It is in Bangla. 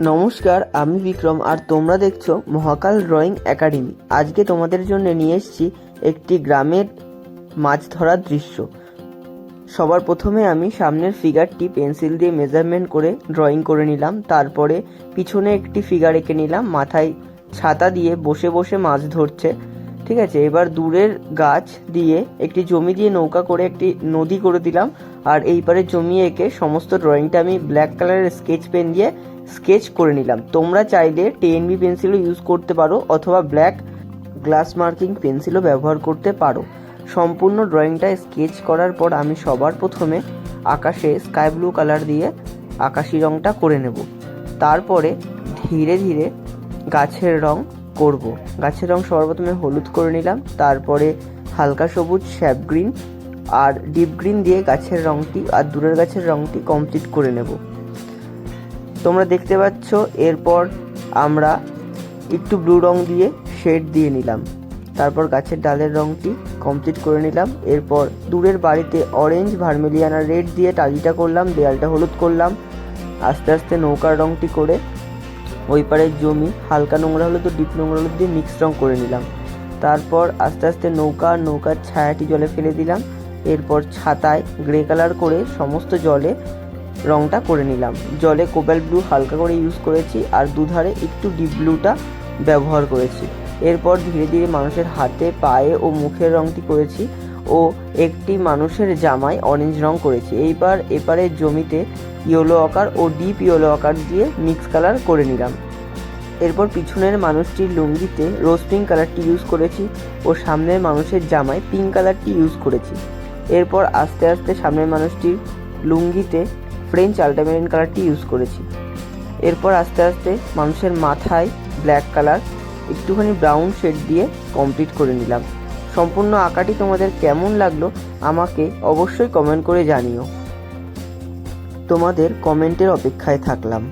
নমস্কার, আমি বিক্রম আর তোমরা দেখছো মহাকাল ড্রয়িং একাডেমি। আজকে তোমাদের জন্য নিয়ে এসেছি একটি গ্রামের মাছ ধরার দৃশ্য। সবার প্রথমে আমি সামনের ফিগারটি পেন্সিল দিয়ে মেজারমেন্ট করে ড্রয়িং করে নিলাম। তারপরে পিছনে একটি ফিগার এঁকে নিলাম, মাথায় ছাতা দিয়ে বসে বসে মাছ ধরছে। ঠিক আছে, এবার দূরের গাছ দিয়ে একটি জমি দিয়ে নৌকা করে একটি নদী করে দিলাম। আর এইবারে জমি এঁকে সমস্ত ড্রয়িংটা আমি ব্ল্যাক কালারের স্কেচ পেন দিয়ে স্কেচ করে নিলাম। তোমরা চাইলে 10B পেন্সিলও ইউজ করতে পারো অথবা ব্ল্যাক গ্লাস মার্কিং পেন্সিলও ব্যবহার করতে পারো। সম্পূর্ণ ড্রয়িংটা স্কেচ করার পর আমি সবার প্রথমে আকাশে স্কাই ব্লু কালার দিয়ে আকাশি রঙটা করে নেব। তারপরে ধীরে ধীরে গাছের রং করব। গাছের রং সবার প্রথমে হলুদ করে নিলাম, তারপরে হালকা সবুজ, শ্যাপ গ্রিন আর ডিপ গ্রিন দিয়ে গাছের রংটি আর দূরের গাছের রংটি কমপ্লিট করে নেব। তোমরা দেখতে পাচ্ছ। এরপর আমরা একটু ব্লু রং দিয়ে শেড দিয়ে নিলাম, তারপর গাছের ডালের রংটি কমপ্লিট করে নিলাম। এরপর দূরের বাড়িতে অরেঞ্জ, ভার্মিলিয়ান আর রেড দিয়ে টালিটা করলাম, দেয়ালটা হলুদ করলাম। আস্তে আস্তে নৌকার রংটি করে ওই পারের জমি হালকা নোংরা হলুদ ও ডিপ নোংরা হলুদ দিয়ে মিক্স রং করে নিলাম। তারপর আস্তে আস্তে নৌকার ছায়াটি জলে ফেলে দিলাম। এরপর ছাতায় গ্রে কালার করে সমস্ত জলে রংটা করে নিলাম। জলে কোবাল্ট ব্লু হালকা করে ইউজ করেছি আর দুধারে একটু ডিপ ব্লুটা ব্যবহার করেছি। এরপর ধীরে ধীরে মানুষের হাতে, পায়ে ও মুখের রংটি করেছি ও একটি মানুষের জামায় অরেঞ্জ রং করেছি। এইবার এপারের জমিতে ইয়েলো আকার ও ডিপ ইয়েলো আকার দিয়ে মিক্স কালার করে নিলাম। এরপর পিছনের মানুষটির লুঙ্গিতে রোজ পিঙ্ক কালারটি ইউজ করেছি ও সামনের মানুষের জামায় পিঙ্ক কালারটি ইউজ করেছি। এরপর আস্তে আস্তে সামনের মানুষটির লুঙ্গিতে ফ্রেঞ্চ আল্ট্রামেরিন কালারটি ইউজ করেছি। এরপর আস্তে আস্তে মানুষের মাথায় ব্ল্যাক কালার একটুখানি ব্রাউন শেড দিয়ে কমপ্লিট করে নিলাম। সম্পূর্ণ আঁকাটি তোমাদের কেমন লাগলো আমাকে অবশ্যই কমেন্ট করে জানিও। তোমাদের কমেন্টের অপেক্ষায় থাকলাম।